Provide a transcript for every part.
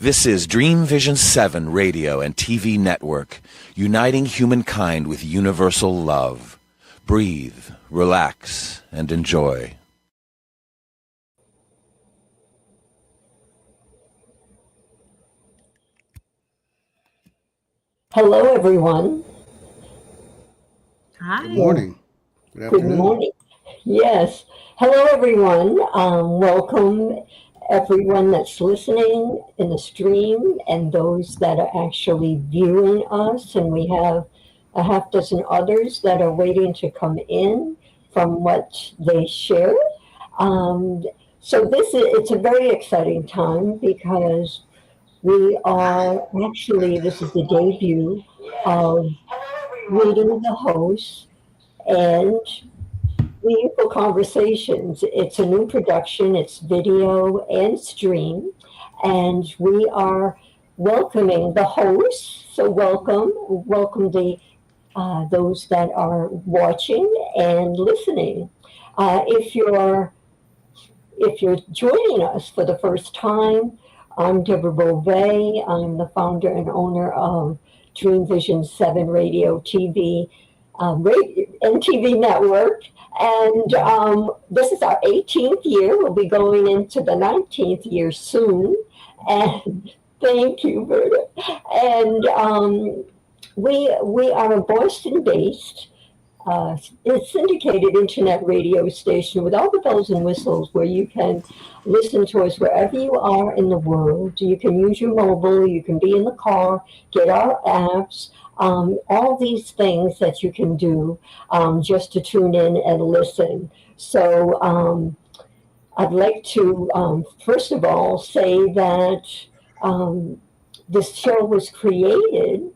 This is Dreamvisions 7 radio and TV network, uniting humankind with universal love. Breathe, relax, and enjoy. Hello, everyone. Hi. Good morning. Good afternoon. Good morning. Yes. Hello, everyone. Welcome, everyone that's listening in the stream and those that are actually viewing us. And we have a half dozen others that are waiting to come in from what they shared. So it's a very exciting time because we are actually, this is the debut of reading the host and Meaningful Conversations. It's a new production, it's video and stream, and we are welcoming the hosts. So welcome those that are watching and listening. If you're joining us for the first time, I'm Deborah Beauvais. I'm the founder and owner of Dreamvisions 7 Radio, TV, and TV network. And this is our 18th year. We'll be going into the 19th year soon. And thank you, Berta. And we are a Boston-based syndicated internet radio station with all the bells and whistles where you can listen to us wherever you are in the world. You can use your mobile, you can be in the car, get our apps, all these things that you can do just to tune in and listen. So I'd like to, first of all, say that this show was created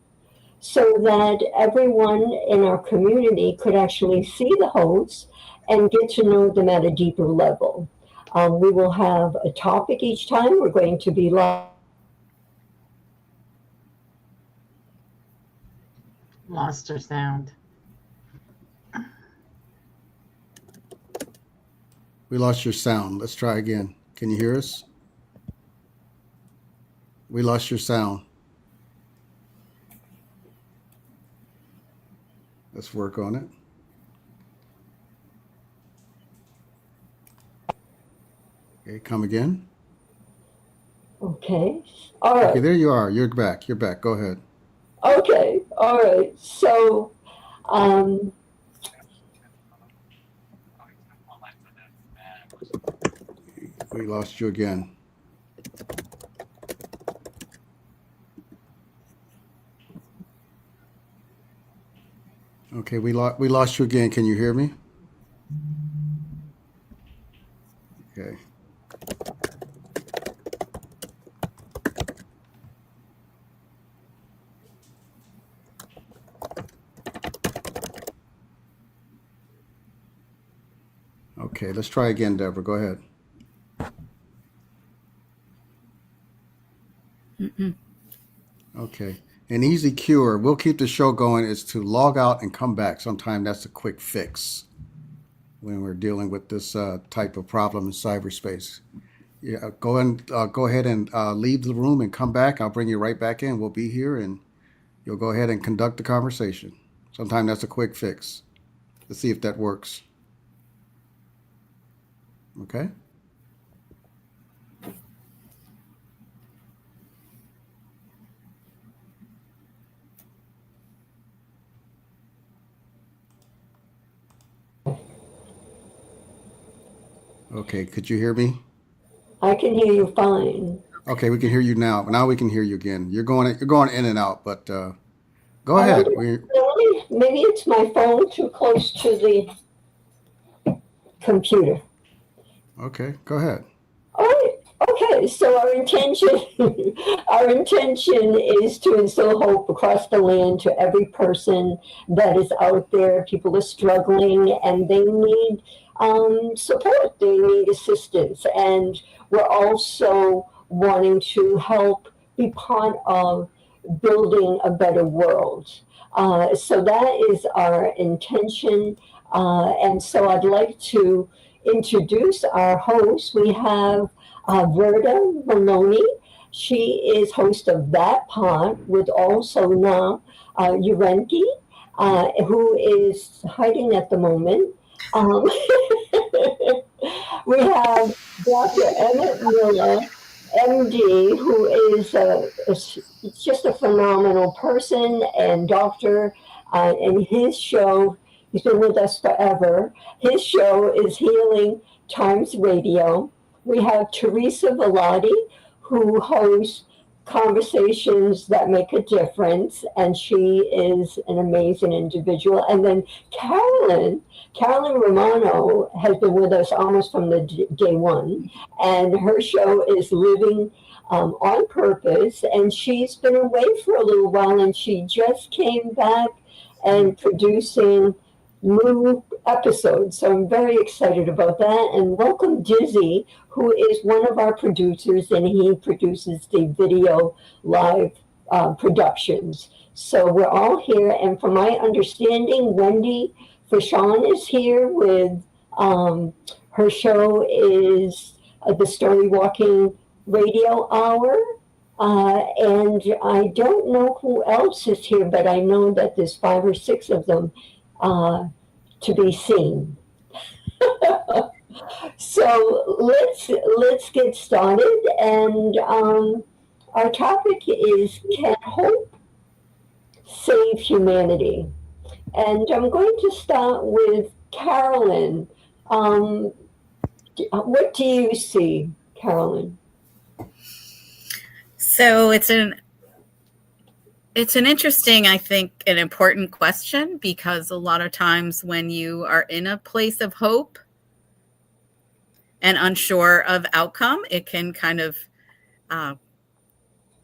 so that everyone in our community could actually see the hosts and get to know them at a deeper level. We will have a topic each time. We're going to be live. Lost her sound. We lost your sound. Let's try again. Can you hear us? We lost your sound. Let's work on it. Okay, come again. Okay. All right. Okay, there you are. You're back. You're back. Go ahead. Okay. All right. So, we lost you again. Okay, we lost you again. Can you hear me? Okay. Okay, let's try again, Deborah. Go ahead. Okay. An easy cure, we'll keep the show going, is to log out and come back. Sometimes that's a quick fix when we're dealing with this type of problem in cyberspace. Yeah, go ahead and leave the room and come back. I'll bring you right back in. We'll be here and you'll go ahead and conduct the conversation. Sometimes that's a quick fix. Let's see if that works. Okay? Okay, could you hear me? I can hear you fine. Okay, we can hear you now. Now we can hear you again. You're going in and out, but go ahead. Maybe it's my phone too close to the computer. Okay, go ahead. All right. Okay, so our intention is to instill hope across the land to every person that is out there. People are struggling and they need support, they need assistance, and we're also wanting to help be part of building a better world. So that is our intention, and so I'd like to introduce our host. We have Verda Maloney. She is host of That Pod with also now yearn, who is hiding at the moment. Um, we have Dr. Emmett Miller, MD, who is just a phenomenal person and doctor. And his show, he's been with us forever. His show is Healing Times Radio. We have Teresa Velati, who hosts Conversations That Make a Difference, and she is an amazing individual. And then Carolyn Romano has been with us almost from the day one, and her show is Living on Purpose, and she's been away for a little while, and she just came back and producing new episodes. So I'm very excited about that. And welcome Dizzy, who is one of our producers, and he produces the video live productions. So we're all here, and from my understanding, Wendy Fashawn is here with her show is the Story Walking Radio Hour. And I don't know who else is here, but I know that there's 5 or 6 of them to be seen. So let's get started. And our topic is, can hope save humanity? And I'm going to start with Carolyn. What do you see, Carolyn? So it's an interesting, I think, an important question, because a lot of times when you are in a place of hope and unsure of outcome, it can kind of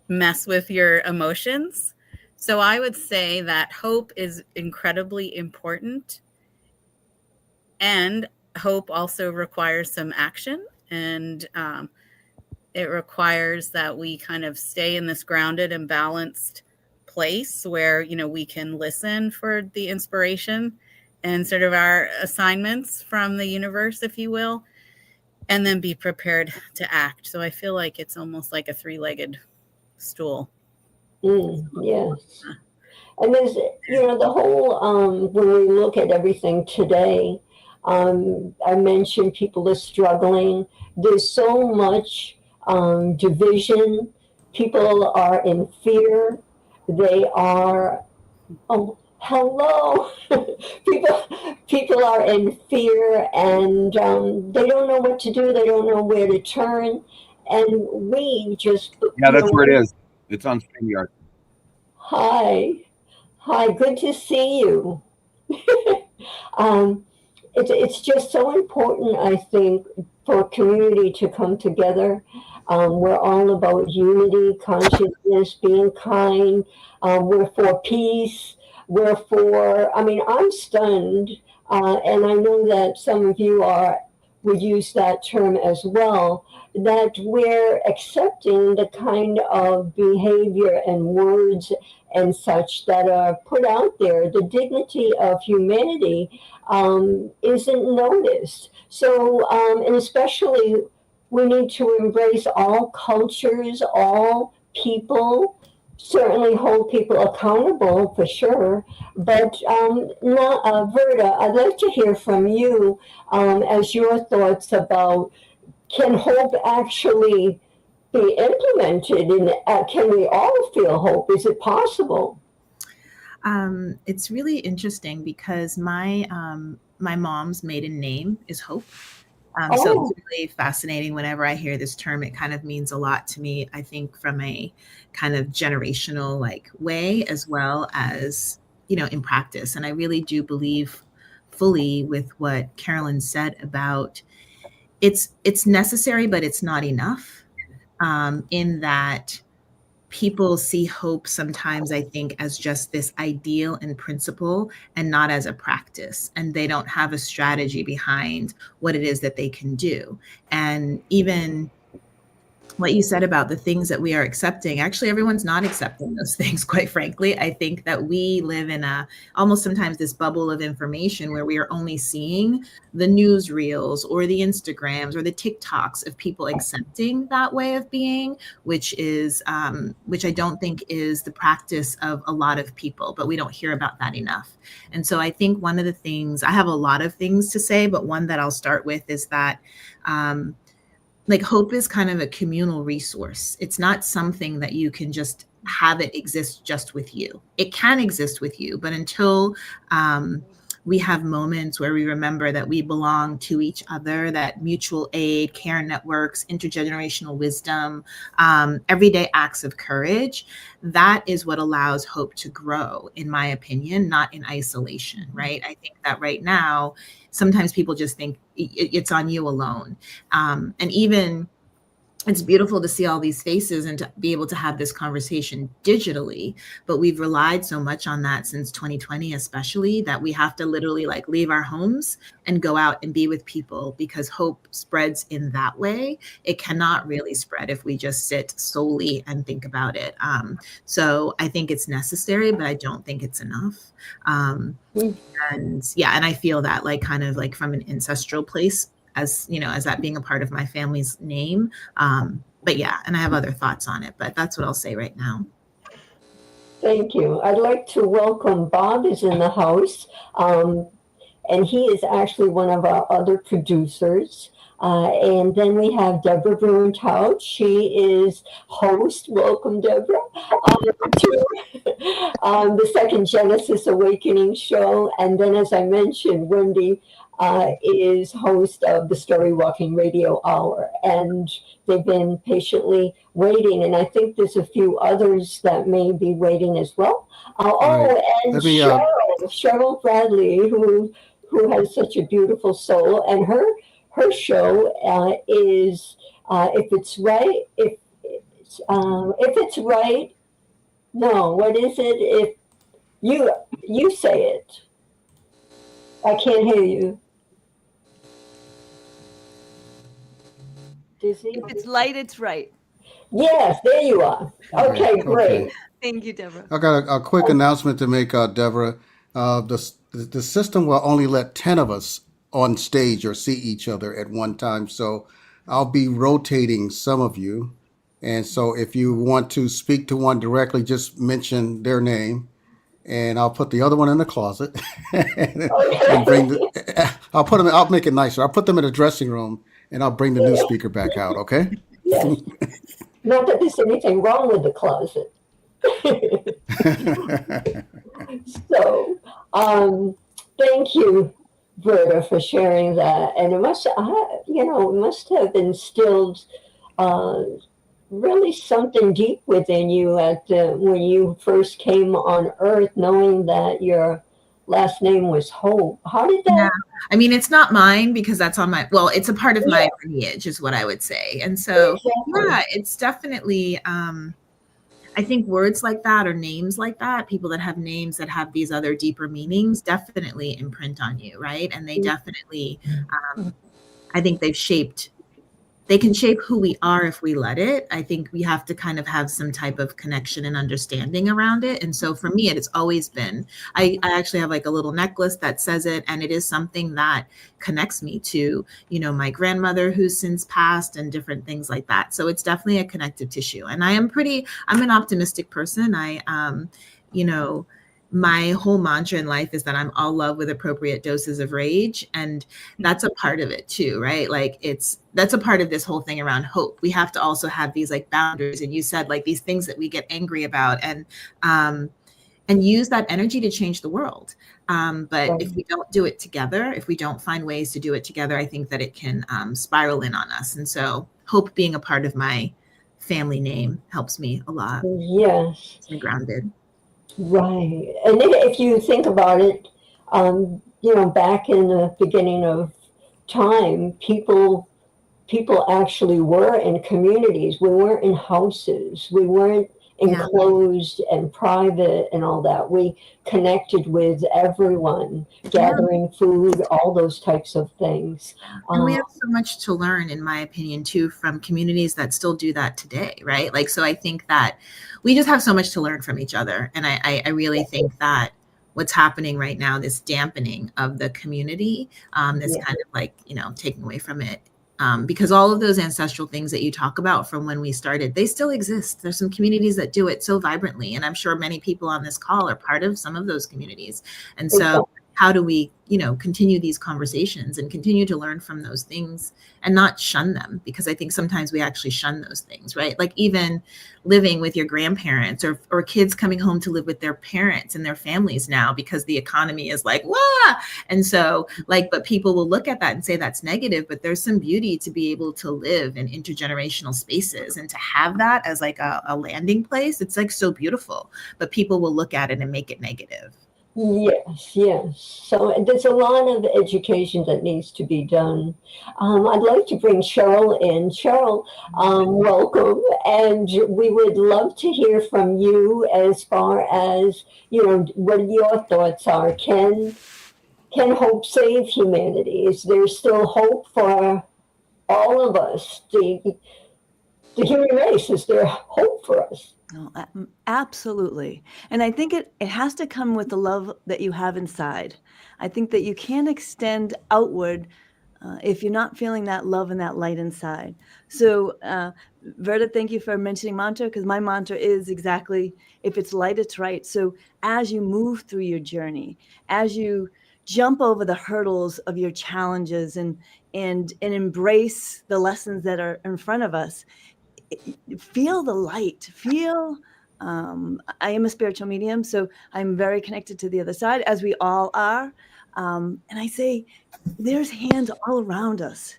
mess with your emotions. So I would say that hope is incredibly important, and hope also requires some action, and it requires that we kind of stay in this grounded and balanced place where, we can listen for the inspiration and sort of our assignments from the universe, if you will, and then be prepared to act. So I feel like it's almost like a 3-legged stool. Yes. And there's, the whole, when we look at everything today, I mentioned people are struggling. There's so much division. People are in fear. They are, oh, hello. people are in fear, and they don't know what to do. They don't know where to turn. And we just... Yeah, that's where it is. It's on StreamYard. Hi, good to see you. It's just so important, I think, for a community to come together. We're all about unity, consciousness, being kind. We're for peace. I'm stunned, and I know that some of you would use that term as well, that we're accepting the kind of behavior and words and such that are put out there. The dignity of humanity isn't noticed. So, and especially, we need to embrace all cultures, all people, certainly hold people accountable for sure. But Verda, I'd like to hear from you as your thoughts about, can hope actually be implemented, and can we all feel hope? Is it possible? It's really interesting because my mom's maiden name is Hope. So it's really fascinating. Whenever I hear this term, it kind of means a lot to me, I think, from a kind of generational way, as well as, in practice. And I really do believe fully with what Carolyn said about it's necessary, but it's not enough, in that people see hope sometimes, I think, as just this ideal and principle and not as a practice. And they don't have a strategy behind what it is that they can do. And even what you said about the things that we are accepting, actually everyone's not accepting those things, quite frankly. I think that we live in a almost sometimes this bubble of information where we are only seeing the newsreels or the Instagrams or the TikToks of people accepting that way of being, which I don't think is the practice of a lot of people, but we don't hear about that enough. And so I think one of the things, I have a lot of things to say, but one that I'll start with is that like hope is kind of a communal resource. It's not something that you can just have it exist just with you. It can exist with you, but until we have moments where we remember that we belong to each other, that mutual aid, care networks, intergenerational wisdom, everyday acts of courage, that is what allows hope to grow, in my opinion, not in isolation, right? I think that right now, sometimes people just think it's on you alone. And even it's beautiful to see all these faces and to be able to have this conversation digitally, but we've relied so much on that since 2020, especially, that we have to literally like leave our homes and go out and be with people, because hope spreads in that way. It cannot really spread if we just sit solely and think about it. So I think it's necessary, but I don't think it's enough. And yeah, and I feel that like kind of like from an ancestral place, as you know, as that being a part of my family's name. But yeah, and I have other thoughts on it, but that's what I'll say right now. Thank you. I'd like to welcome Bob is in the house, and he is actually one of our other producers. And then we have Deborah Beauvais. She is host. Welcome, Deborah, to the second Genesis Awakening show. And then, as I mentioned, Wendy is host of the Story Walking Radio Hour. And they've been patiently waiting. And I think there's a few others that may be waiting as well. Right. And Let me, Cheryl Bradley, who has such a beautiful soul. And her show is if it's right, if it's right. No, what is it? If you say it, I can't hear you. Dizzy? If it's light, it's right. Yes, there you are. Okay, great. Okay. Thank you, Deborah. I got a quick announcement to make, Deborah. The system will only let 10 of us on stage or see each other at one time. So I'll be rotating some of you. And so if you want to speak to one directly, just mention their name. And I'll put the other one in the closet and bring I'll make it nicer. I'll put them in the dressing room and I'll bring the new speaker back out. Okay. Yes. Not that there's anything wrong with the closet. So, thank you, Berta, for sharing that. And it must have instilled really something deep within you when you first came on Earth, knowing that your last name was Hope. How did that? Yeah. I mean, it's not mine because that's on my, well, it's a part of my lineage is what I would say. And so, yeah, it's definitely, I think words like that or names like that, people that have names that have these other deeper meanings definitely imprint on you, right? And they definitely, I think they can shape who we are if we let it. I think we have to kind of have some type of connection and understanding around it. And so for me, it's always been, I actually have like a little necklace that says it. And it is something that connects me to, my grandmother who's since passed and different things like that. So it's definitely a connective tissue. And I'm an optimistic person. My whole mantra in life is that I'm all love with appropriate doses of rage. And that's a part of it too, right? Like that's a part of this whole thing around hope. We have to also have these like boundaries. And you said like these things that we get angry about and use that energy to change the world. But if we don't do it together, if we don't find ways to do it together, I think that it can spiral in on us. And so hope being a part of my family name helps me a lot. Yes. Keeps me grounded. Right. And if you think about it, back in the beginning of time, people actually were in communities. We weren't in houses. We weren't enclosed and private and all that. We connected with everyone, gathering food, all those types of things. And we have so much to learn, in my opinion, too, from communities that still do that today, right? Like, so I think that we just have so much to learn from each other. And I really think that what's happening right now, this dampening of the community, this kind of like, taking away from it. Because all of those ancestral things that you talk about from when we started, they still exist. There's some communities that do it so vibrantly. And I'm sure many people on this call are part of some of those communities. And so how do we, continue these conversations and continue to learn from those things and not shun them? Because I think sometimes we actually shun those things, right? Like even living with your grandparents or kids coming home to live with their parents and their families now because the economy is like, wah! And so but people will look at that and say that's negative, but there's some beauty to be able to live in intergenerational spaces and to have that as like a landing place. It's like so beautiful, but people will look at it and make it negative. Yes. So there's a lot of education that needs to be done. I'd like to bring Cheryl in. Cheryl, welcome. And we would love to hear from you as far as, what your thoughts are. Can hope save humanity? Is there still hope for all of us? The human race, is there hope for us? No, absolutely. And I think it has to come with the love that you have inside. I think that you can't extend outward if you're not feeling that love and that light inside. So, Verda, thank you for mentioning mantra, because my mantra is exactly, if it's light, it's right. So as you move through your journey, as you jump over the hurdles of your challenges and embrace the lessons that are in front of us, feel the light, I am a spiritual medium, so I'm very connected to the other side, as we all are. And I say, there's hands all around us,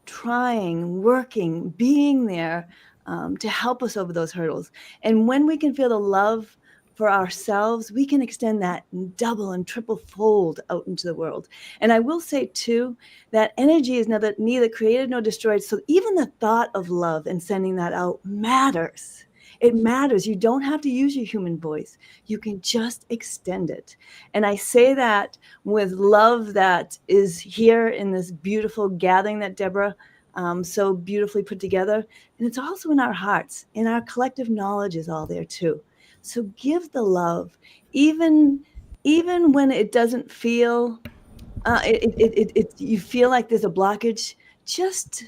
trying, working, being there to help us over those hurdles. And when we can feel the love for ourselves, we can extend that double and triple fold out into the world. And I will say too, that energy is neither created nor destroyed. So even the thought of love and sending that out matters. It matters. You don't have to use your human voice. You can just extend it. And I say that with love that is here in this beautiful gathering that Deborah so beautifully put together. And it's also in our hearts, and our collective knowledge is all there too. So give the love, even when it doesn't feel, you feel like there's a blockage. Just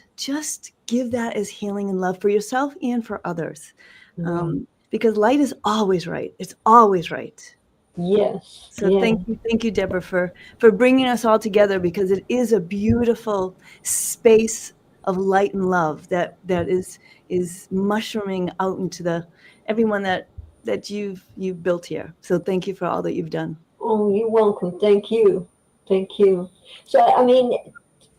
give that as healing and love for yourself and for others, because light is always right. It's always right. Yes. So thank you, Deborah, for bringing us all together, because it is a beautiful space of light and love that is mushrooming out into everyone that you've built here. So thank you for all that you've done. Oh, you're welcome. Thank you. So,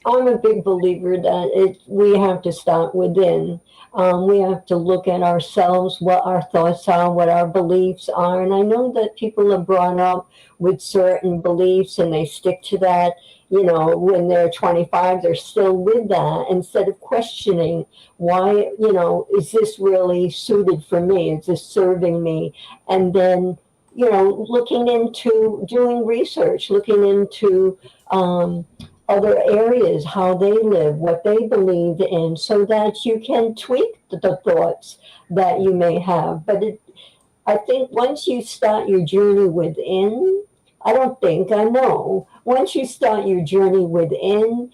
I'm a big believer that we have to start within. We have to look at ourselves, what our thoughts are, what our beliefs are. And I know that people are brought up with certain beliefs and they stick to that. When they're 25, they're still with that instead of questioning why, is this really suited for me? Is this serving me? And then, looking into doing research, looking into other areas, how they live, what they believe in, so that you can tweak the thoughts that you may have. But I think once you start your journey within, I know, once you start your journey within,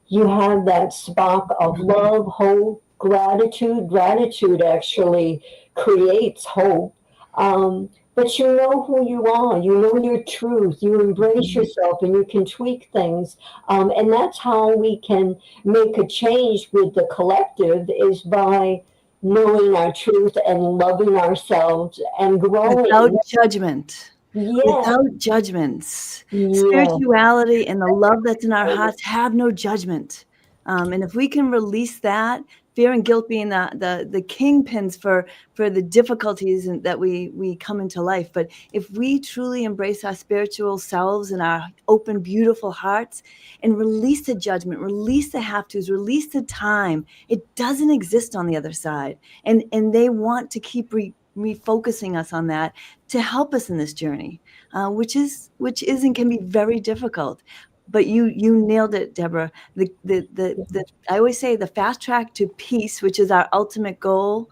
you have that spark of love, hope, gratitude. Gratitude actually creates hope. But you know who you are, you know your truth, you embrace yourself, and you can tweak things. And that's how we can make a change with the collective, is by knowing our truth and loving ourselves and growing. Without judgment. Without judgments. Spirituality and the love that's in our hearts have no judgment. And if we can release that, fear and guilt being the kingpins for the difficulties that we come into life. But if we truly embrace our spiritual selves and our open, beautiful hearts, and release the judgment, release the have-tos, release the time, it doesn't exist on the other side. And they want to keep refocusing us on that to help us in this journey, which is and can be very difficult. But you nailed it, Deborah. I always say the fast track to peace, which is our ultimate goal,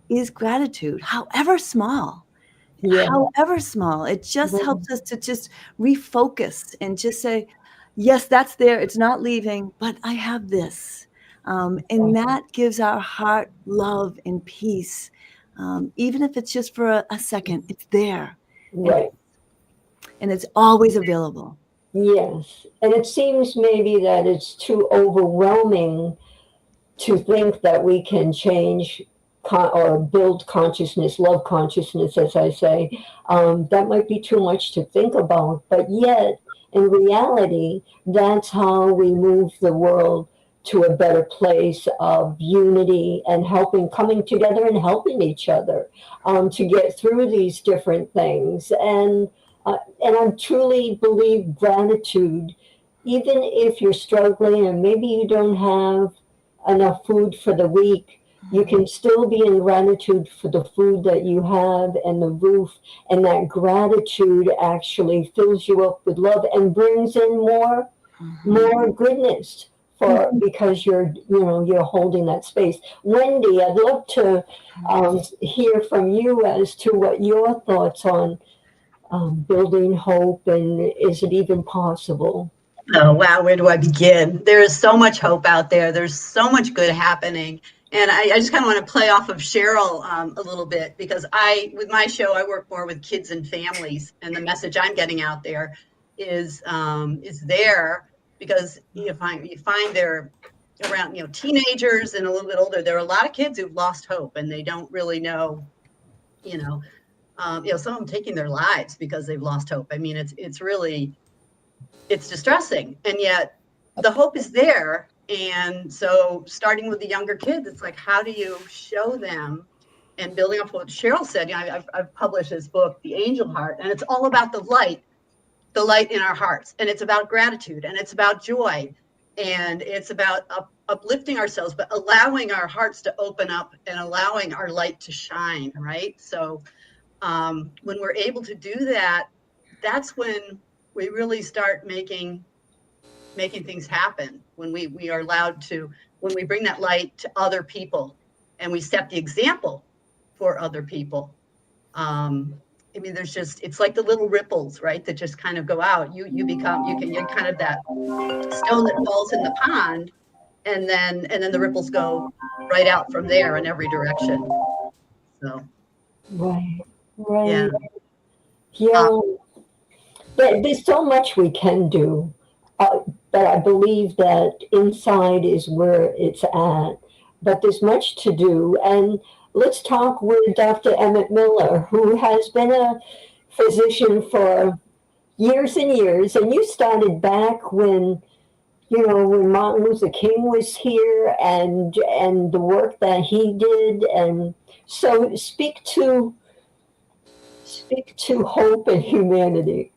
is gratitude, however small. Yeah. However small, it just helps us to just refocus and just say, yes, that's there. It's not leaving, but I have this. And that gives our heart love and peace. Even if it's just for a second, it's there. Right. And it's always available. Yes. And it seems maybe that it's too overwhelming to think that we can change or build consciousness, love consciousness, as I say. That might be too much to think about, but yet in reality, that's how we move the world to a better place of unity and coming together and helping each other to get through these different things. And I truly believe gratitude, even if you're struggling and maybe you don't have enough food for the week, you can still be in gratitude for the food that you have and the roof, and that gratitude actually fills you up with love and brings in more goodness because you're holding that space. Wendy, I'd love to hear from you as to what your thoughts on building hope, and is it even possible? Oh, wow. Where do I begin? There is so much hope out there. There's so much good happening. And I just kind of want to play off of Cheryl a little bit, because with my show, I work more with kids and families. And the message I'm getting out there is there because you find they're around, teenagers and a little bit older. There are a lot of kids who've lost hope and they don't really know, some of them taking their lives because they've lost hope. I mean, it's distressing, and yet the hope is there. And so starting with the younger kids, it's like, how do you show them? And building up what Cheryl said, I've published this book, The Angel Heart, and it's all about the light in our hearts. And it's about gratitude, and it's about joy, and it's about uplifting ourselves, but allowing our hearts to open up and allowing our light to shine, right? So when we're able to do that, that's when we really start making things happen, when we are allowed to, when we bring that light to other people and we set the example for other people. I mean, it's like the little ripples, right, that just kind of go out. You're kind of that stone that falls in the pond, and then the ripples go right out from there in every direction. So Right. Yeah. There's so much we can do, but I believe that inside is where it's at. But there's much to do. And let's talk with Dr. Emmett Miller, who has been a physician for years and years. And you started back when Martin Luther King was here, and the work that he did. And so speak to hope and humanity.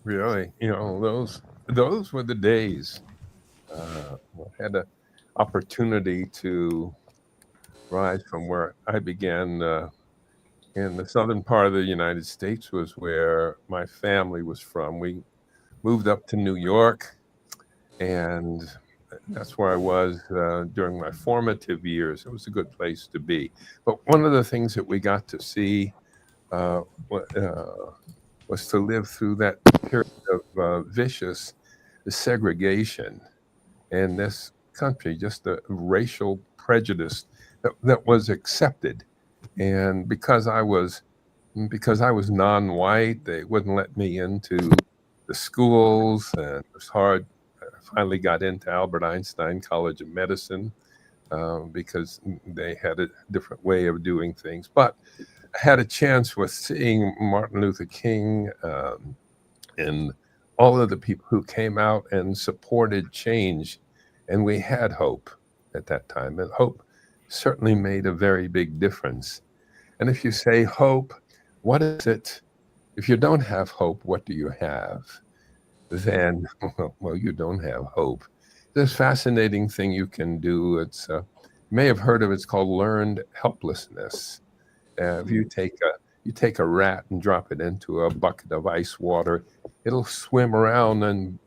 Really, those were the days. I had an opportunity to rise from where I began in the southern part of the United States, was where my family was from. We moved up to New York, and that's where I was during my formative years. It was a good place to be. But one of the things that we got to see was to live through that period of vicious segregation in this country, just the racial prejudice that was accepted. And because I was non-white, they wouldn't let me into the schools, and it was hard. I finally got into Albert Einstein College of Medicine because they had a different way of doing things. But I had a chance with seeing Martin Luther King and all of the people who came out and supported change. And we had hope at that time. And hope certainly made a very big difference. And if you say hope, what is it? If you don't have hope, what do you have? Then, well, you don't have hope. There's a fascinating thing you can do. You may have heard of it. It's called learned helplessness. If you take a rat and drop it into a bucket of ice water, it'll swim around and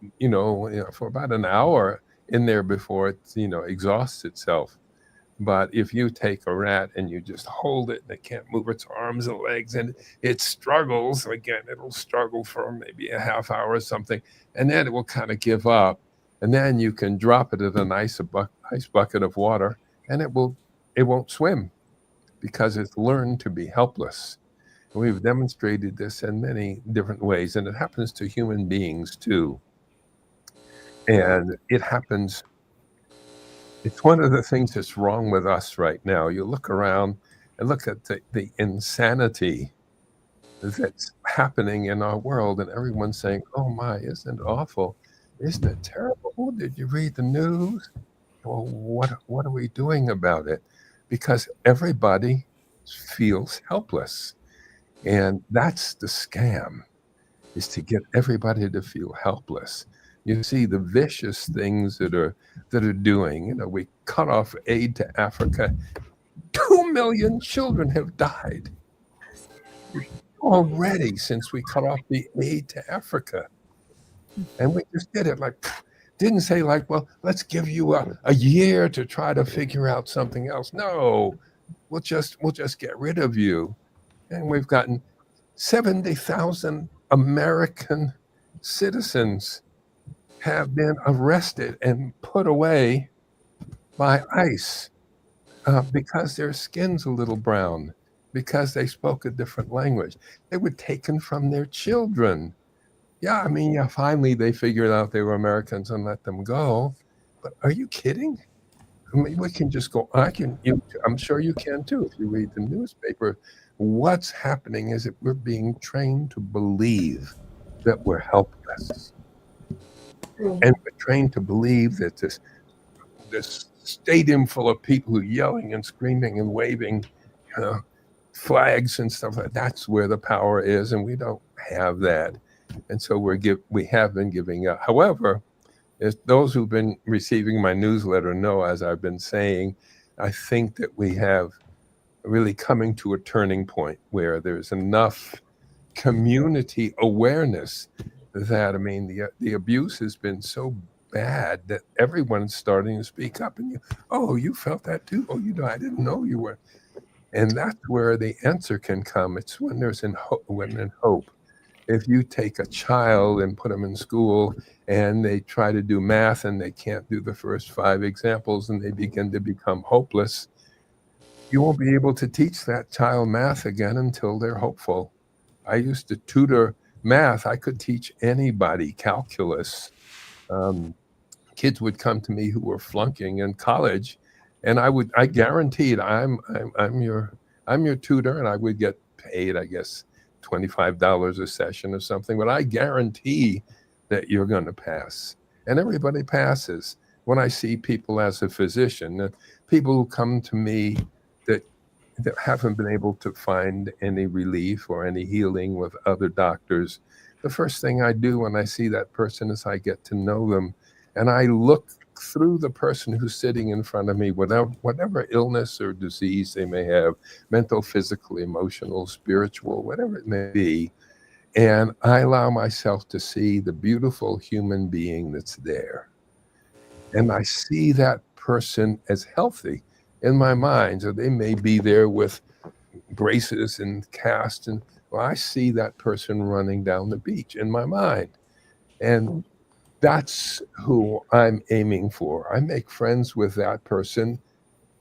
for about an hour in there before it exhausts itself. But if you take a rat and you just hold it and it can't move its arms and legs and it struggles, again, it'll struggle for maybe a half hour or something, and then it will kind of give up. And then you can drop it in an ice bucket of water and it won't swim because it's learned to be helpless. And we've demonstrated this in many different ways, and it happens to human beings too. And it happens. It's one of the things that's wrong with us right now. You look around and look at the insanity that's happening in our world, and everyone's saying, "Oh my, isn't it awful? Isn't it terrible? Oh, did you read the news? Well, what are we doing about it?" Because everybody feels helpless, and that's the scam: is to get everybody to feel helpless. You see the vicious things that are doing. We cut off aid to Africa. 2 million children have died already since we cut off the aid to Africa. And we just did it didn't say well, let's give you a year to try to figure out something else. No, we'll just get rid of you. And we've gotten 70,000 American citizens have been arrested and put away by ICE because their skin's a little brown, because they spoke a different language. They were taken from their children. Yeah, finally they figured out they were Americans and let them go. But are you kidding? We can just go. I'm sure you can too if you read the newspaper. What's happening is that we're being trained to believe that we're helpless. And we're trained to believe that this stadium full of people who are yelling and screaming and waving flags and stuff like that's where the power is, and we don't have that. And so we have been giving up. However, as those who've been receiving my newsletter know, as I've been saying, I think that we have really coming to a turning point where there's enough community awareness that the abuse has been so bad that everyone's starting to speak up. And you felt that too? Oh, I didn't know you were. And that's where the answer can come. It's when there's hope. If you take a child and put them in school and they try to do math and they can't do the first 5 examples and they begin to become hopeless, you won't be able to teach that child math again until they're hopeful. I used to tutor math. I could teach anybody calculus. Kids would come to me who were flunking in college, and I guaranteed I'm your tutor, and I would get paid, I guess, $25 a session or something, but I guarantee that you're going to pass. And everybody passes. When I see people as a physician, people who come to me that haven't been able to find any relief or any healing with other doctors, the first thing I do when I see that person is I get to know them, and I look through the person who's sitting in front of me, whatever illness or disease they may have, mental, physical, emotional, spiritual, whatever it may be, and I allow myself to see the beautiful human being that's there. And I see that person as healthy in my mind. So they may be there with braces and casts, and I see that person running down the beach in my mind. And that's who I'm aiming for. I make friends with that person,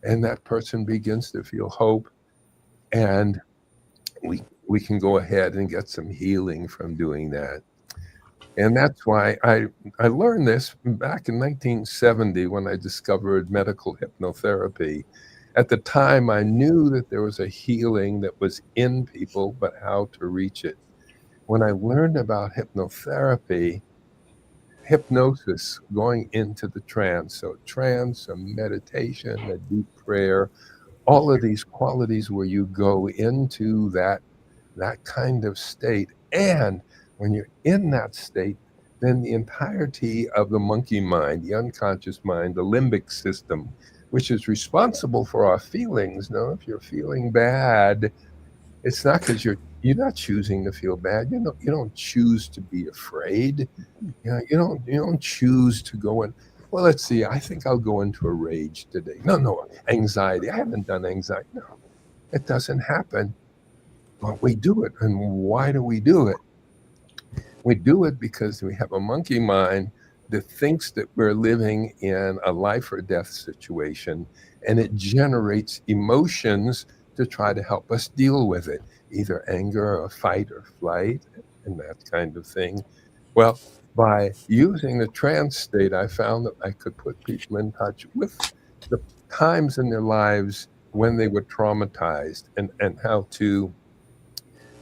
and that person begins to feel hope, and we can go ahead and get some healing from doing that. And that's why I learned this back in 1970 when I discovered medical hypnotherapy. At the time, I knew that there was a healing that was in people, but how to reach it. When I learned about hypnotherapy, hypnosis, going into the trance, so trance, a meditation, a deep prayer, all of these qualities where you go into that kind of state. And when you're in that state, then the entirety of the monkey mind, the unconscious mind, the limbic system, which is responsible for our feelings. Now, if you're feeling bad, It's not because you're not choosing to feel bad. You don't choose to be afraid. You don't choose to go in. Well, let's see. I think I'll go into a rage today. No, anxiety. I haven't done anxiety. No, it doesn't happen. But we do it. And why do we do it? We do it because we have a monkey mind that thinks that we're living in a life or death situation, and it generates emotions to try to help us deal with it, either anger or fight or flight and that kind of thing. Well, by using the trance state, I found that I could put people in touch with the times in their lives when they were traumatized, and how to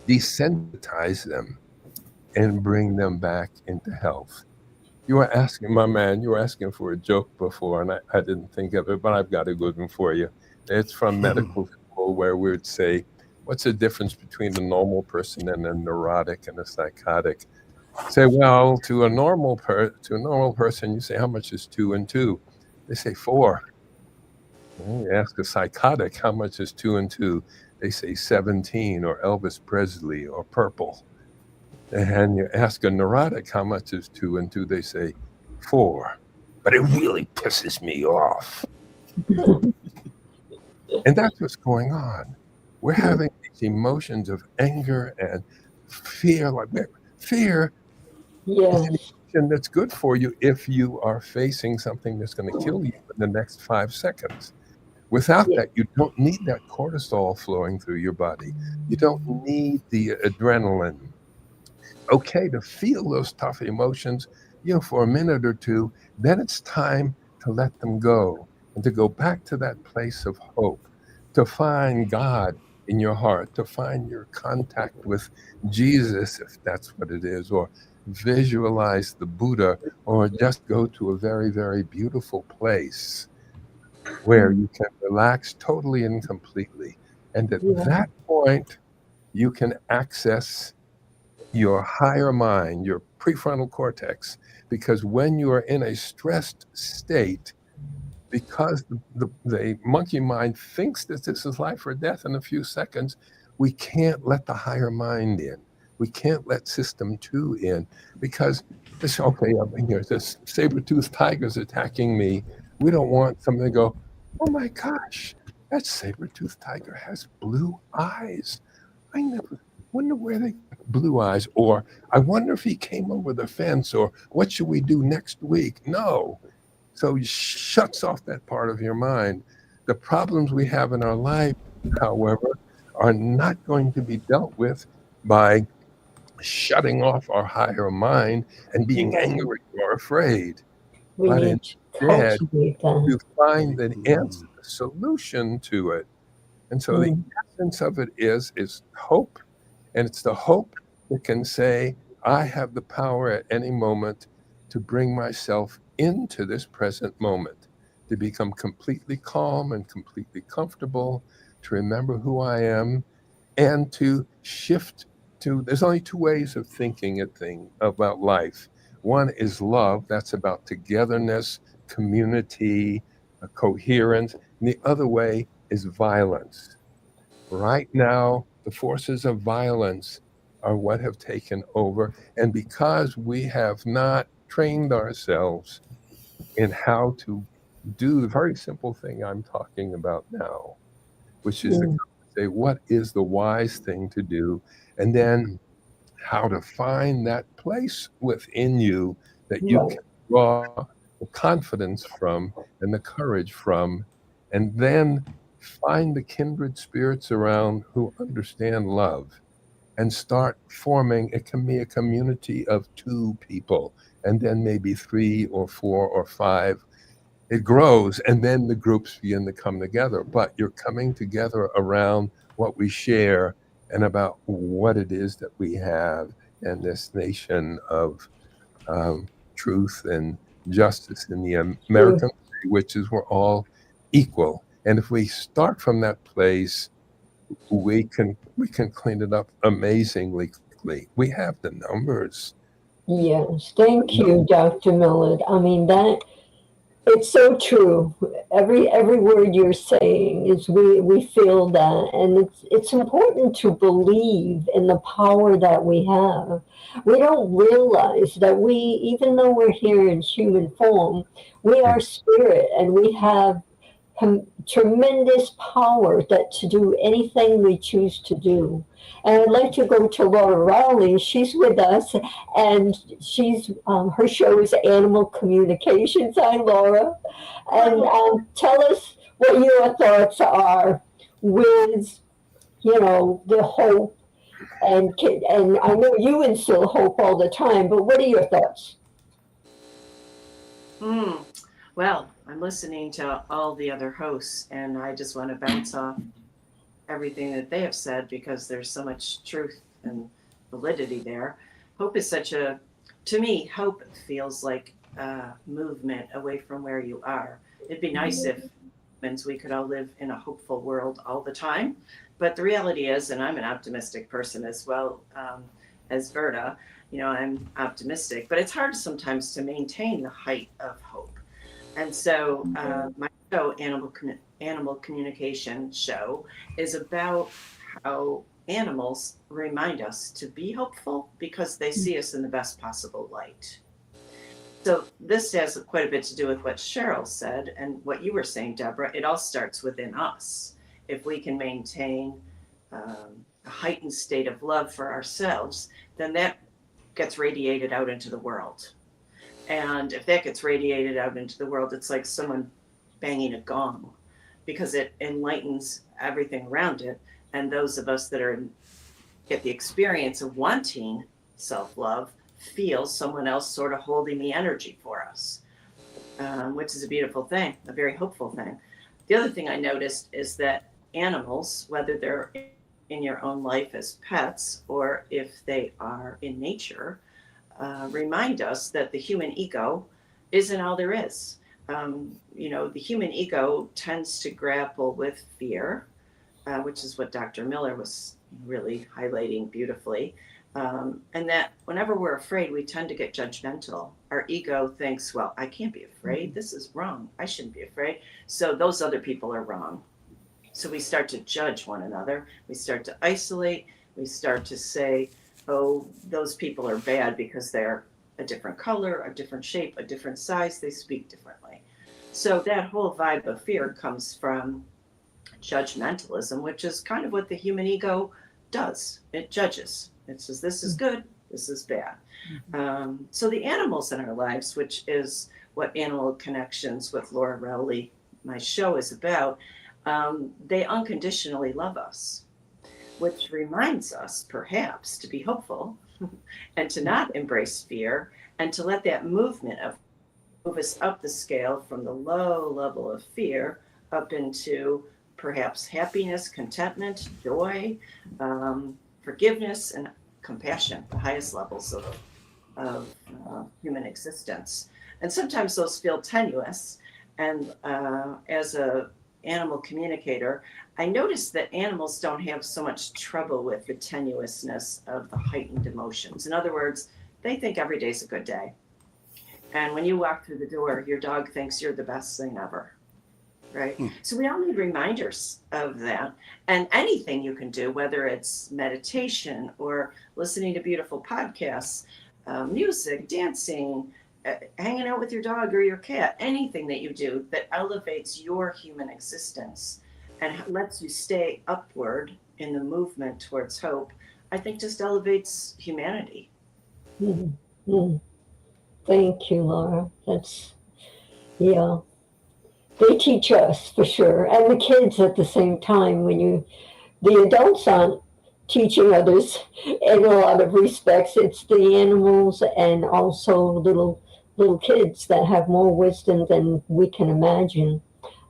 desensitize them and bring them back into health. You were asking, my man, you were asking for a joke before, and I didn't think of it, but I've got a good one for you. It's from medical school, where we would say, what's the difference between a normal person and a neurotic and a psychotic? Say, well, to a normal person, you say, how much is 2 and 2? They say 4. You ask a psychotic, how much is 2 and 2? They say 17, or Elvis Presley, or purple. And you ask a neurotic, how much is 2 and 2? They say 4. But it really pisses me off. And that's what's going on. We're having these emotions of anger and fear. Fear is an emotion that's good for you if you are facing something that's going to kill you in the next 5 seconds. Without that, you don't need that cortisol flowing through your body. You don't need the adrenaline. Okay to feel those tough emotions, for a minute or two. Then it's time to let them go and to go back to that place of hope, to find God in your heart, to find your contact with Jesus, if that's what it is, or visualize the Buddha, or just go to a very, very beautiful place where you can relax totally and completely. And at that point, you can access your higher mind, your prefrontal cortex, because when you are in a stressed state, because the monkey mind thinks that this is life or death in a few seconds, we can't let the higher mind in. We can't let system 2 in, because this saber-toothed tiger's attacking me. We don't want something to go, oh my gosh, that saber-toothed tiger has blue eyes. I never wonder where they got blue eyes, or I wonder if he came over the fence, or what should we do next week? No. So it shuts off that part of your mind. The problems we have in our life, however, are not going to be dealt with by shutting off our higher mind and being angry or afraid. But instead, to find an answer, a solution to it. And so the essence of it is hope. And it's the hope that can say, I have the power at any moment to bring myself into this present moment, to become completely calm and completely comfortable, to remember who I am, and to shift to, there's only 2 ways of thinking about life. One is love, that's about togetherness, community, coherence. And the other way is violence. Right now, the forces of violence are what have taken over. And because we have not trained ourselves in how to do the very simple thing I'm talking about now, which is to say, what is the wise thing to do? And then how to find that place within you that you can draw the confidence from and the courage from, and then find the kindred spirits around who understand love and start forming. It can be a community of 2 people, and then maybe 3 or 4 or 5. It grows, and then the groups begin to come together. But you're coming together around what we share and about what it is that we have in this nation of truth and justice in the American way, which is we're all equal. And if we start from that place, we can clean it up amazingly quickly. We have the numbers. Yes, thank you, Dr. Millard. I mean, It's so true. Every word you're saying is we feel that, and it's important to believe in the power that we have. We don't realize that we, even though we're here in human form, we are spirit, and we have tremendous power that to do anything we choose to do. And I'd like to go to Laura Rowley. She's with us, and she's her show is Animal Communications. Hi, Laura, and tell us what your thoughts are with the hope and I know you instill hope all the time, but what are your thoughts? Well, I'm listening to all the other hosts, and I just want to bounce off everything that they have said because there's so much truth and validity there. Hope is to me, hope feels like movement away from where you are. It'd be nice if we could all live in a hopeful world all the time. But the reality is, and I'm an optimistic person as well as Verna, I'm optimistic, but it's hard sometimes to maintain the height of hope. And so my show, Animal Communication Show, is about how animals remind us to be hopeful because they see us in the best possible light. So this has quite a bit to do with what Cheryl said and what you were saying, Deborah. It all starts within us. If we can maintain a heightened state of love for ourselves, then that gets radiated out into the world. And if that gets radiated out into the world, it's like someone banging a gong because it enlightens everything around it. And those of us that get the experience of wanting self-love feel someone else sort of holding the energy for us, which is a beautiful thing, a very hopeful thing. The other thing I noticed is that animals, whether they're in your own life as pets or if they are in nature, remind us that the human ego isn't all there is. The human ego tends to grapple with fear, which is what Dr. Miller was really highlighting beautifully. And that whenever we're afraid, we tend to get judgmental. Our ego thinks, well, I can't be afraid. This is wrong. I shouldn't be afraid. So those other people are wrong. So we start to judge one another. We start to isolate. We start to say, oh, those people are bad because they're a different color, a different shape, a different size. They speak differently. So that whole vibe of fear comes from judgmentalism, which is kind of what the human ego does. It judges. It says, this is good, this is bad. So the animals in our lives, which is what Animal Connections with Laura Rowley, my show, is about, they unconditionally love us, which reminds us perhaps to be hopeful and to not embrace fear and to let that movement of move us up the scale from the low level of fear up into perhaps happiness, contentment, joy, forgiveness, and compassion, the highest levels of human existence. And sometimes those feel tenuous. And as a animal communicator, I noticed that animals don't have so much trouble with the tenuousness of the heightened emotions. In other words, they think every day's a good day. And when you walk through the door, your dog thinks you're the best thing ever. Right? So we all need reminders of that. And anything you can do, whether it's meditation or listening to beautiful podcasts, music, dancing, hanging out with your dog or your cat, anything that you do that elevates your human existence and lets you stay upward in the movement towards hope, I think just elevates humanity. Mm-hmm. Thank you, Laura. Yeah. They teach us for sure, and the kids at the same time. The adults aren't teaching others in a lot of respects. It's the animals and also little kids that have more wisdom than we can imagine.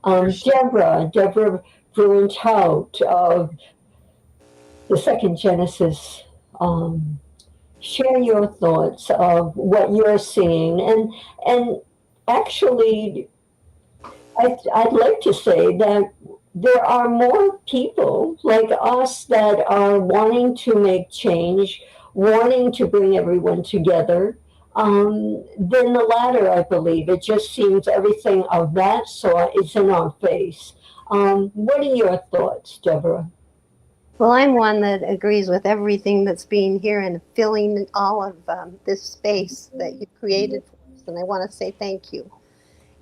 Deborah Bruintout of the Second Genesis. Share your thoughts of what you're seeing, and actually, I'd like to say that there are more people like us that are wanting to make change, wanting to bring everyone together. Then the latter, I believe. It just seems everything of that sort is in our face. What are your thoughts, Deborah? Well, I'm one that agrees with everything that's being here and filling all of this space that you created for us. And I want to say thank you.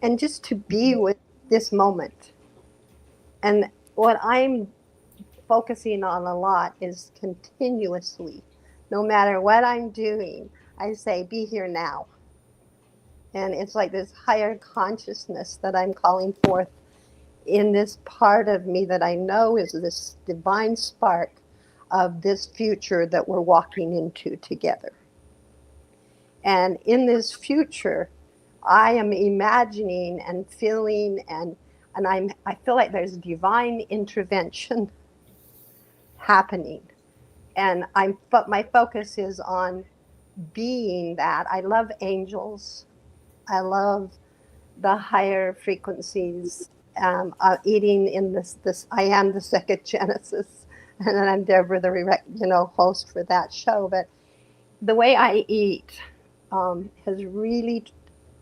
And just to be with this moment. And what I'm focusing on a lot is continuously, no matter what I'm doing, I say, be here now. And it's like this higher consciousness that I'm calling forth in this part of me that I know is this divine spark of this future that we're walking into together. And in this future, I am imagining and feeling and I feel like there's divine intervention happening. And but my focus is on being that. I love angels. I love the higher frequencies. Eating in this. I am the second Genesis, and I'm Deborah, the host for that show. But the way I eat has really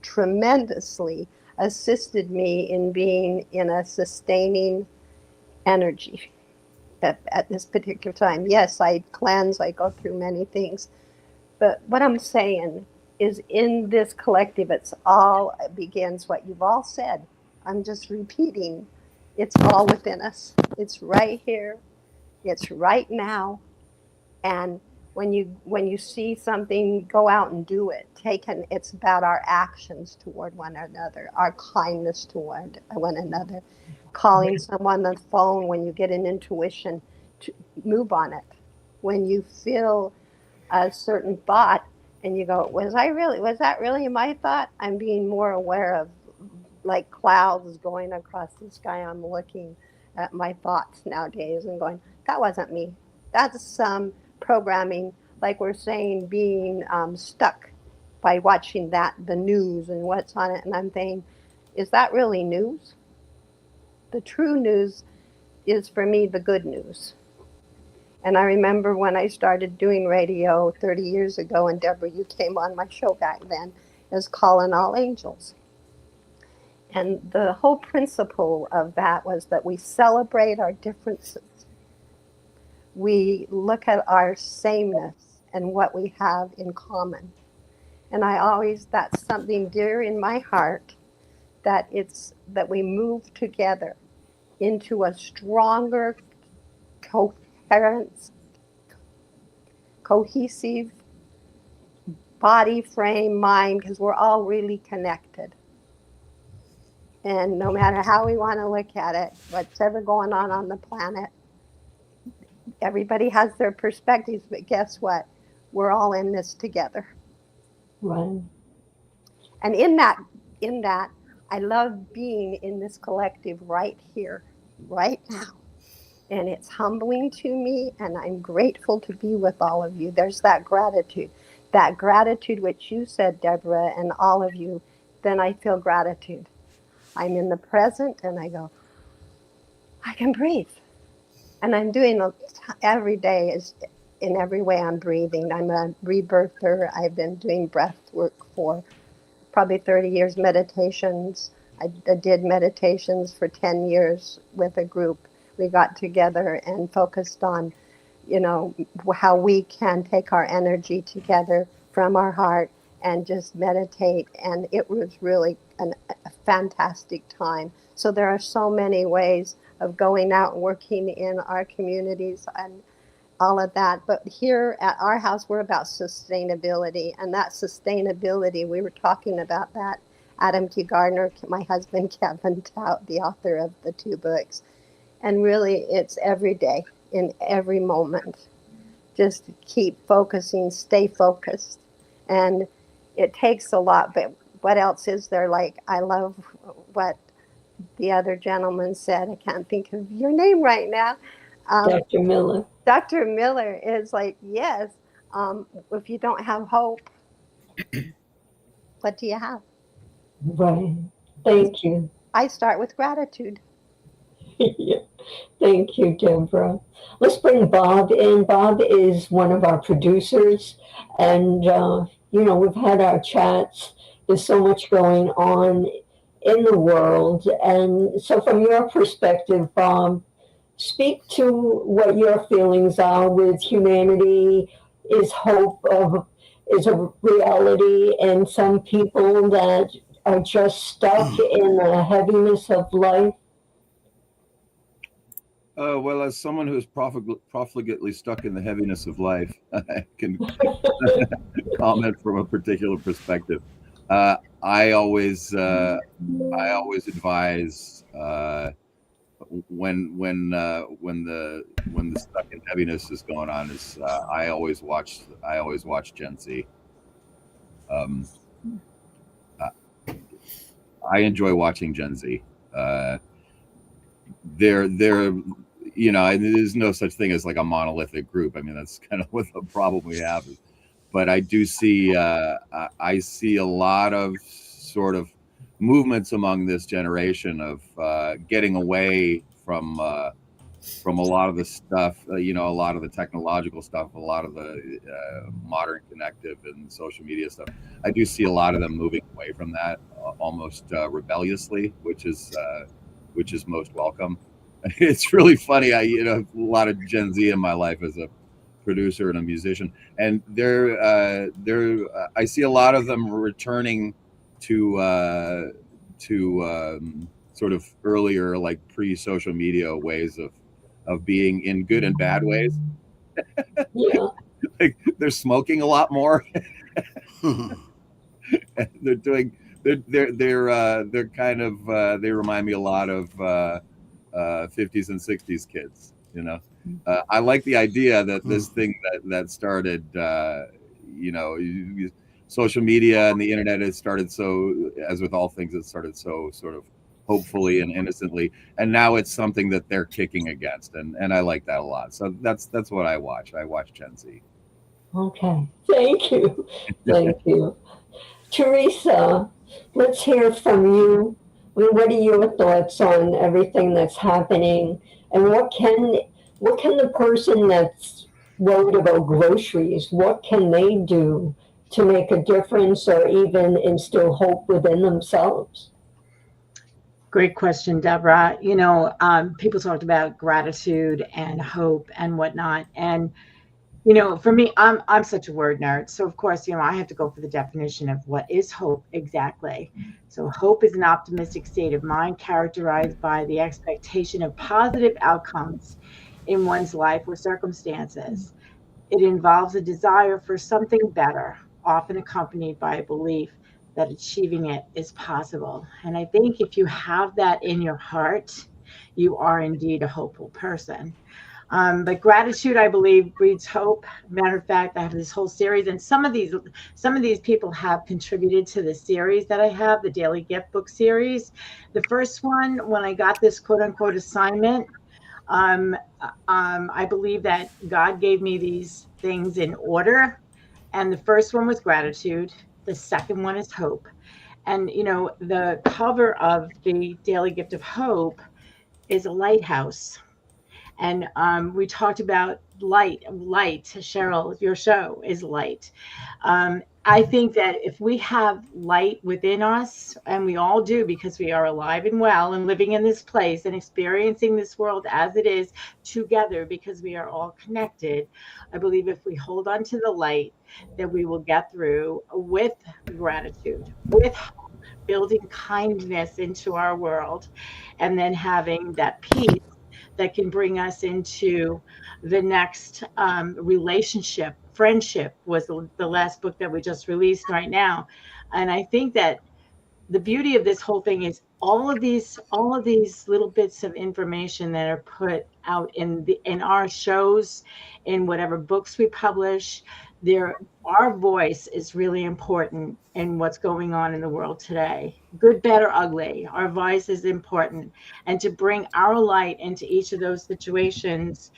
tremendously assisted me in being in a sustaining energy at this particular time. Yes, I cleanse. I go through many things. But what I'm saying is in this collective, it begins what you've all said. I'm just repeating. It's all within us. It's right here. It's right now. And when you see something, go out and do it. It's about our actions toward one another, our kindness toward one another. Calling someone on the phone when you get an intuition, to move on it. When you feel a certain thought and you go, was that really my thought? I'm being more aware of like clouds going across the sky. I'm looking at my thoughts nowadays and going, that wasn't me. That's some programming, like we're saying, being stuck by watching the news and what's on it. And I'm thinking, is that really news? The true news is for me the good news. And I remember when I started doing radio 30 years ago, and Deborah, you came on my show back then, is Calling All Angels. And the whole principle of that was that we celebrate our differences. We look at our sameness and what we have in common. And that's something dear in my heart, that we move together into a stronger, cohesive body, frame, mind, because we're all really connected. And no matter how we want to look at it, what's ever going on the planet, everybody has their perspectives, but guess what? We're all in this together. Right. And in that, I love being in this collective right here, right now. And it's humbling to me, and I'm grateful to be with all of you. There's that gratitude which you said, Deborah, and all of you. Then I feel gratitude. I'm in the present, and I go, I can breathe. And I'm doing every day is in every way I'm breathing. I'm a rebirther. I've been doing breath work for probably 30 years, meditations. I did meditations for 10 years with a group. We got together and focused on, how we can take our energy together from our heart and just meditate. And it was really a fantastic time. So there are so many ways of going out and working in our communities and all of that. But here at our house, we're about sustainability. And that sustainability, we were talking about that. Adam T. Gardner, my husband, Kevin Tout, the author of the 2 books. And really, it's every day, in every moment. Just keep focusing, stay focused. And it takes a lot, but what else is there? Like, I love what the other gentleman said. I can't think of your name right now. Dr. Miller. Dr. Miller is like, yes, if you don't have hope, what do you have? Right. Thank you. I start with gratitude. Yeah. Thank you, Deborah. Let's bring Bob in. Bob is one of our producers, and we've had our chats. There's so much going on in the world. And so, from your perspective, Bob, speak to what your feelings are with humanity. Is hope is a reality, and some people that are just stuck in the heaviness of life? Well, as someone who's profligately stuck in the heaviness of life, I can comment from a particular perspective. I always advise when the stuck in heaviness is going on is I always watch Gen Z. I enjoy watching Gen Z. They're there's no such thing as like a monolithic group. I mean, that's kind of what the problem we have. But I do see I see a lot of sort of movements among this generation of getting away from a lot of the stuff, a lot of the technological stuff, a lot of the modern connective and social media stuff. I do see a lot of them moving away from that almost rebelliously, which is most welcome. It's really funny. A lot of Gen Z in my life as a producer and a musician, and I see a lot of them returning to sort of earlier, like pre-social media ways of being, in good and bad ways. Yeah. Like they're smoking a lot more. They're doing they're kind of they remind me a lot of 50s and 60s kids. I like the idea that this thing that started social media and the internet has started, so as with all things, it started so sort of hopefully and innocently, and now it's something that they're kicking against, and I like that a lot. So that's what I watch Gen Z. Okay, thank you. Thank you. Teresa, let's hear from you. I mean, what are your thoughts on everything that's happening, and what can the person that's worried about groceries, what can they do to make a difference or even instill hope within themselves? Great question, Deborah. People talked about gratitude and hope and whatnot. And, for me, I'm such a word nerd. So, of course, I have to go for the definition of what is hope exactly. So hope is an optimistic state of mind characterized by the expectation of positive outcomes in one's life or circumstances. It involves a desire for something better, often accompanied by a belief that achieving it is possible. And I think if you have that in your heart, you are indeed a hopeful person. But gratitude, I believe, breeds hope. Matter of fact, I have this whole series, and some of these people have contributed to the series that I have, the Daily Gift Book series. The first one, when I got this quote unquote assignment, I believe that God gave me these things in order. And the first one was gratitude. The second one is hope. And, the cover of the Daily Gift of Hope is a lighthouse. And we talked about light. Cheryl, your show is light. I think that if we have light within us, and we all do because we are alive and well and living in this place and experiencing this world as it is together because we are all connected, I believe if we hold on to the light, that we will get through with gratitude, with building kindness into our world, and then having that peace that can bring us into the next relationship. Friendship was the last book that we just released right now. And I think that the beauty of this whole thing is all of these little bits of information that are put out in our shows, in whatever books we publish. Our voice is really important in what's going on in the world today. Good, bad, or ugly. Our voice is important. And to bring our light into each of those situations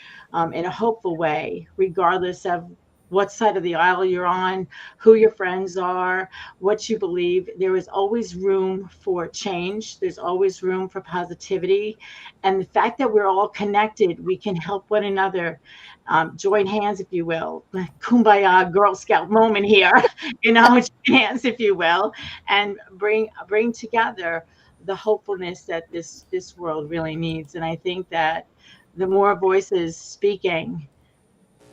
in a hopeful way, regardless of what side of the aisle you're on, who your friends are, what you believe. There is always room for change. There's always room for positivity. And the fact that we're all connected, we can help one another, join hands, if you will. Kumbaya Girl Scout moment here, join hands, if you will, and bring together the hopefulness that this world really needs. And I think that the more voices speaking,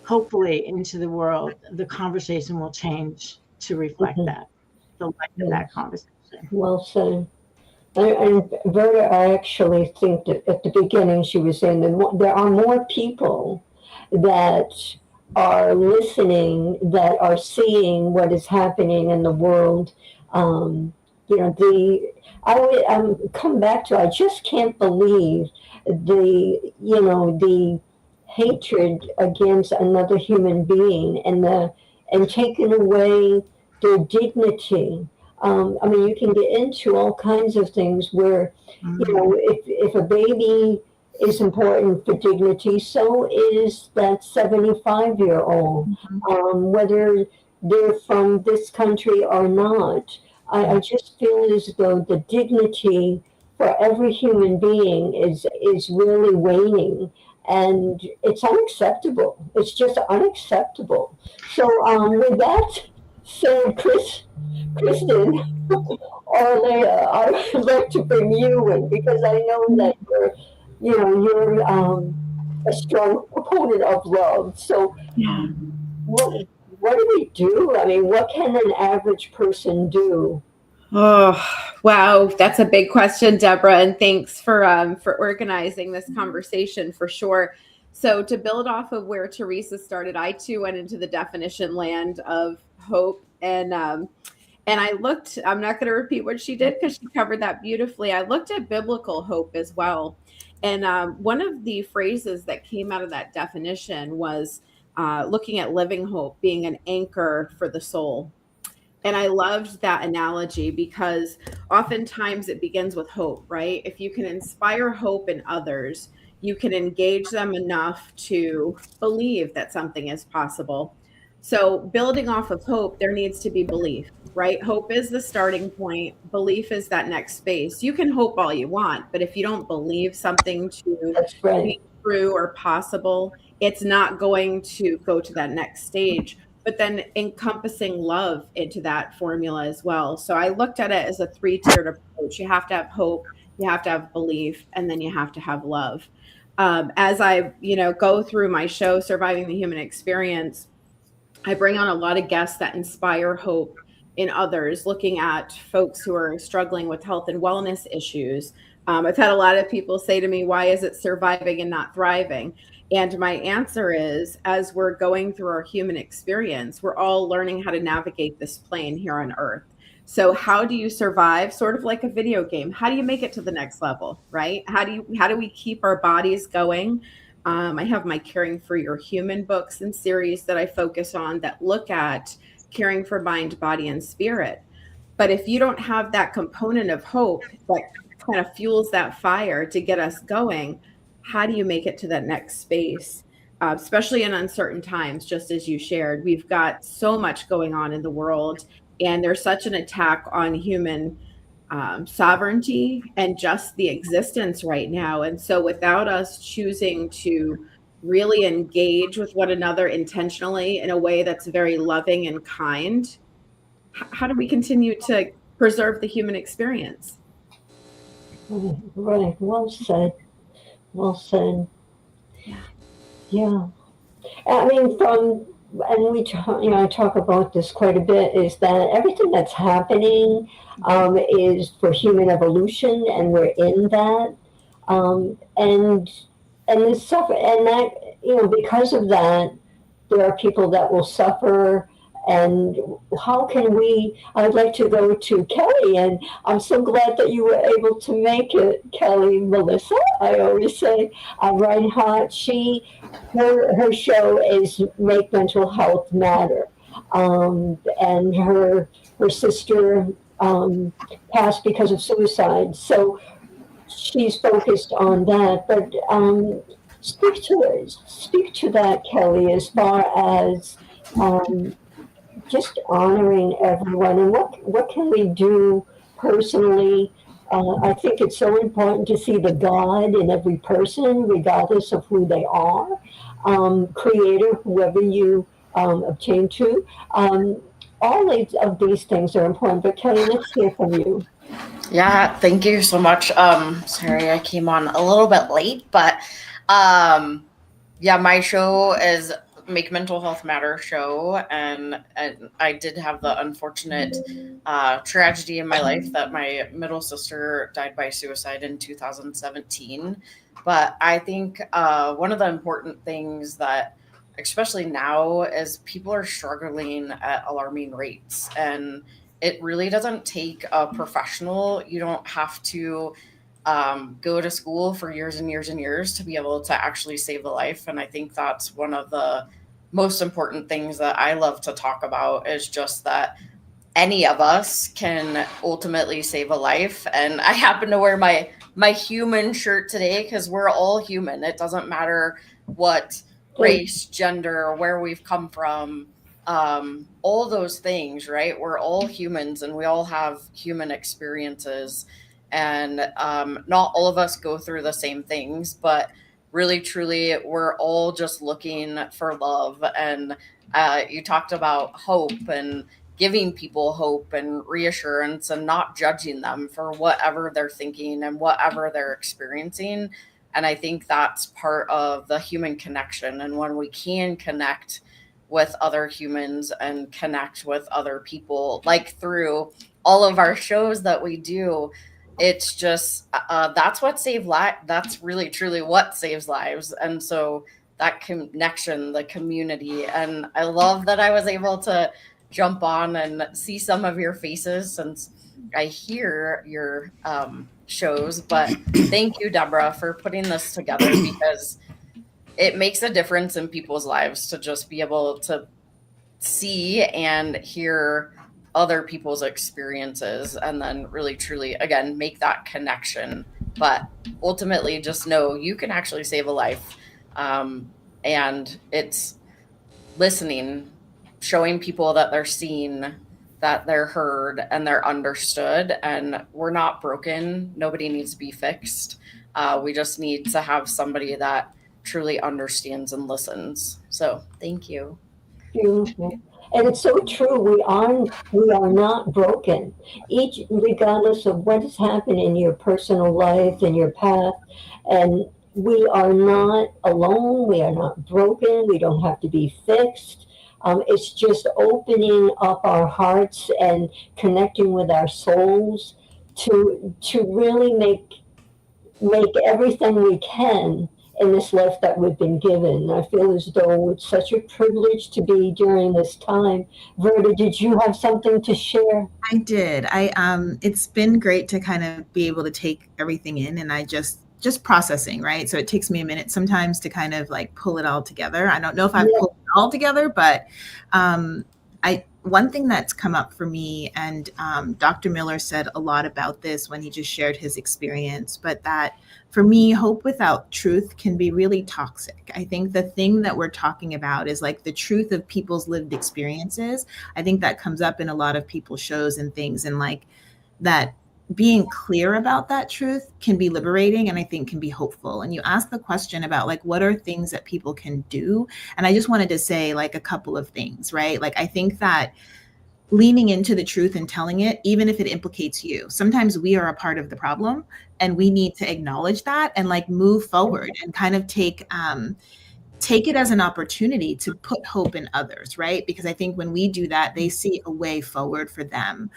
hopefully, into the world, the conversation will change to reflect that, the light of that conversation. Well said. And Verda, I actually think that at the beginning she was saying that there are more people that are listening, that are seeing what is happening in the world. I would come back to, I just can't believe the hatred against another human being and taking away their dignity. I mean, you can get into all kinds of things where, if a baby is important for dignity, so is that 75-year-old, whether they're from this country or not. I just feel as though the dignity for every human being is really waning, and it's unacceptable. It's just unacceptable. So with that said, Kristen or Leah, I would like to bring you in because I know that you're a strong proponent of love. So what do we do? I mean, what can an average person do? Oh, wow. That's a big question, Deborah. And thanks for organizing this conversation for sure. So to build off of where Teresa started, I too went into the definition land of hope. And I looked, I'm not going to repeat what she did because she covered that beautifully. I looked at biblical hope as well. And one of the phrases that came out of that definition was looking at living hope being an anchor for the soul. And I loved that analogy because oftentimes it begins with hope, right? If you can inspire hope in others, you can engage them enough to believe that something is possible. So building off of hope, there needs to be belief, right? Hope is the starting point. Belief is that next space. You can hope all you want, but if you don't believe something to be true or possible, it's not going to go to that next stage. But then encompassing love into that formula as well. So I looked at it as a 3-tiered approach. You have to have hope, you have to have belief, and then you have to have love. As I, go through my show, Surviving the Human Experience, I bring on a lot of guests that inspire hope in others, looking at folks who are struggling with health and wellness issues. I've had a lot of people say to me, why is it surviving and not thriving? And my answer is, as we're going through our human experience, we're all learning how to navigate this plane here on Earth. So how do you survive? Sort of like a video game. How do you make it to the next level, right? How do we keep our bodies going? I have my Caring for Your Human books and series that I focus on that look at caring for mind, body, and spirit. But if you don't have that component of hope that kind of fuels that fire to get us going, how do you make it to that next space? Especially in uncertain times, just as you shared, we've got so much going on in the world, and there's such an attack on human sovereignty and just the existence right now. And so without us choosing to really engage with one another intentionally in a way that's very loving and kind, how do we continue to preserve the human experience? Right. Well said. Well said. Yeah. I mean, I talk about this quite a bit, is that everything that's happening is for human evolution, and we're in that. And the suffer, and that, because of that, there are people that will suffer. And how can I'd like to go to Kelly, and I'm so glad that you were able to make it, Kelly. Melissa, I always say, Reinhardt, her show is Make Mental Health Matter. And her sister passed because of suicide. So she's focused on that. But speak to that, Kelly, as far as just honoring everyone. And what can we do personally? I think it's so important to see the God in every person, regardless of who they are, creator, whoever you obtain to. All of these things are important. But Kelly, let's hear from you. Yeah, thank you so much. Sorry I came on a little bit late, but yeah, my show is Make Mental Health Matter show, and I did have the unfortunate tragedy in my life that my middle sister died by suicide in 2017. But I think one of the important things that, especially now, is people are struggling at alarming rates, and it really doesn't take a professional. You don't have to go to school for years and years and years to be able to actually save a life. And I think that's one of the most important things that I love to talk about, is just that any of us can ultimately save a life. And I happen to wear my human shirt today because we're all human. It doesn't matter what race, gender, where we've come from, all those things, right? We're all humans and we all have human experiences. And not all of us go through the same things, but really, truly, we're all just looking for love. And you talked about hope and giving people hope and reassurance and not judging them for whatever they're thinking and whatever they're experiencing. And I think that's part of the human connection. And when we can connect with other humans and connect with other people, like through all of our shows that we do, it's just that's what saves lives. That's really truly what saves lives. And so that connection, the community, and I love that I was able to jump on and see some of your faces since I hear your shows. But thank you, Deborah, for putting this together, because it makes a difference in people's lives to just be able to see and hear other people's experiences, and then really truly again make that connection. But ultimately just know you can actually save a life. And it's listening, showing people that they're seen, that they're heard, and they're understood, and we're not broken. Nobody needs to be fixed. We just need to have somebody that truly understands and listens. So thank you. Beautiful. And it's so true. We are not broken. Each, regardless of what has happened in your personal life and your path, and we are not alone. We are not broken. We don't have to be fixed. It's just opening up our hearts and connecting with our souls to really make everything we can in this life that we've been given. I feel as though it's such a privilege to be during this time. Verda, did you have something to share? I did. It's been great to kind of be able to take everything in, and I just processing, right? So it takes me a minute sometimes to kind of like pull it all together. I don't know if I've pulled it all together, but one thing that's come up for me, and Dr. Miller said a lot about this when he just shared his experience, but that for me, hope without truth can be really toxic. I think the thing that we're talking about is like the truth of people's lived experiences. I think that comes up in a lot of people's shows and things, and like that being clear about that truth can be liberating, and I think can be hopeful. And you asked the question about like, what are things that people can do? And I just wanted to say like a couple of things, right? Like, I think that leaning into the truth and telling it, even if it implicates you, sometimes we are a part of the problem, and we need to acknowledge that and like move forward and kind of take it as an opportunity to put hope in others, right? Because I think when we do that, they see a way forward for them.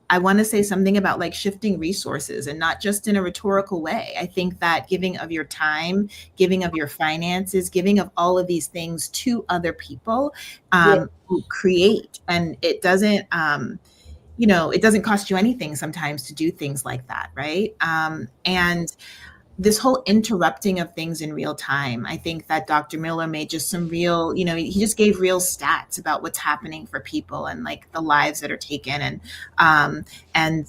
I want to say something about like shifting resources, and not just in a rhetorical way. I think that giving of your time, giving of your finances, giving of all of these things to other people create, and it doesn't, it doesn't cost you anything sometimes to do things like that, right? And this whole interrupting of things in real time. I think that Dr. Miller made just some real, he just gave real stats about what's happening for people and like the lives that are taken. And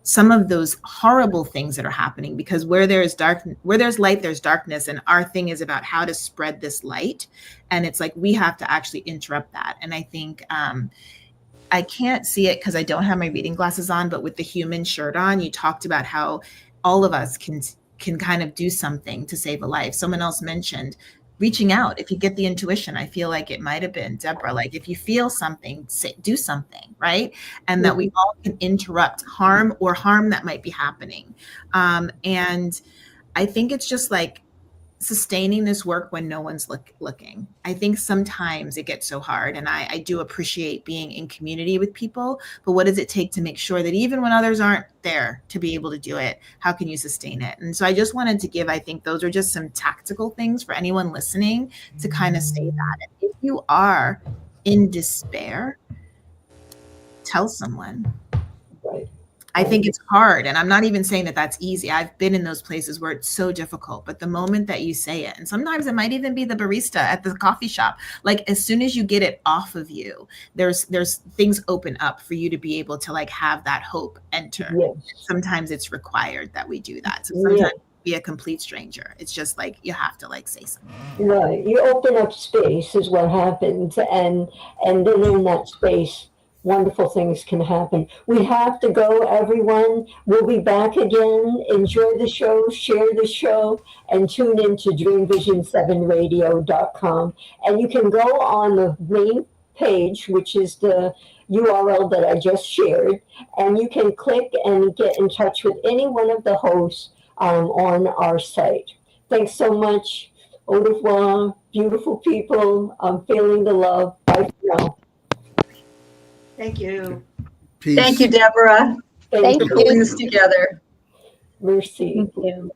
some of those horrible things that are happening, because where there's light, there's darkness. And our thing is about how to spread this light. And it's like, we have to actually interrupt that. And I think, I can't see it because I don't have my reading glasses on, but with the human shirt on, you talked about how all of us can kind of do something to save a life. Someone else mentioned reaching out. If you get the intuition, I feel like it might have been Deborah, like if you feel something, do something, right? And that we all can interrupt harm that might be happening. And I think it's just like sustaining this work when no one's looking. I think sometimes it gets so hard, and I do appreciate being in community with people, but what does it take to make sure that even when others aren't there to be able to do it, how can you sustain it? And so I just wanted to give, I think those are just some tactical things for anyone listening to kind of say that. And if you are in despair, tell someone. Right. I think it's hard. And I'm not even saying that that's easy. I've been in those places where it's so difficult. But the moment that you say it, and sometimes it might even be the barista at the coffee shop, like as soon as you get it off of you, there's things open up for you to be able to like have that hope enter. Yes. Sometimes it's required that we do that. So sometimes be a complete stranger. It's just like you have to like say something. Right. You open up space is what happens. And then in that space, wonderful things can happen. We have to go, everyone. We'll be back again. Enjoy the show, share the show, and tune in to dreamvision7radio.com. And you can go on the main page, which is the URL that I just shared, and you can click and get in touch with any one of the hosts on our site. Thanks so much. Au revoir, beautiful people. I'm feeling the love. Bye for now. Thank you. Peace. Thank you, Deborah. Thank for pulling this together. Merci. Thank you.